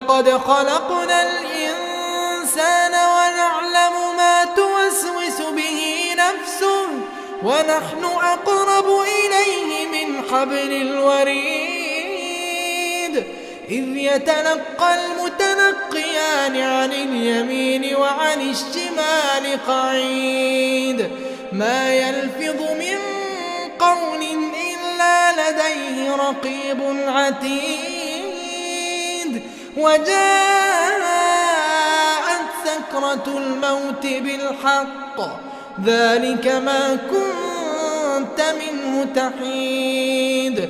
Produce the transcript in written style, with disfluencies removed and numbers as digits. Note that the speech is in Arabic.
لقد خلقنا الإنسان ونعلم ما توسوس به نفسه ونحن أقرب إليه من حبل الوريد إذ يتلقى المتلقيان عن اليمين وعن الشمال قعيد ما يلفظ من قول إلا لديه رقيب عتيد وجاءت سكرة الموت بالحق ذلك ما كنت منه تحيد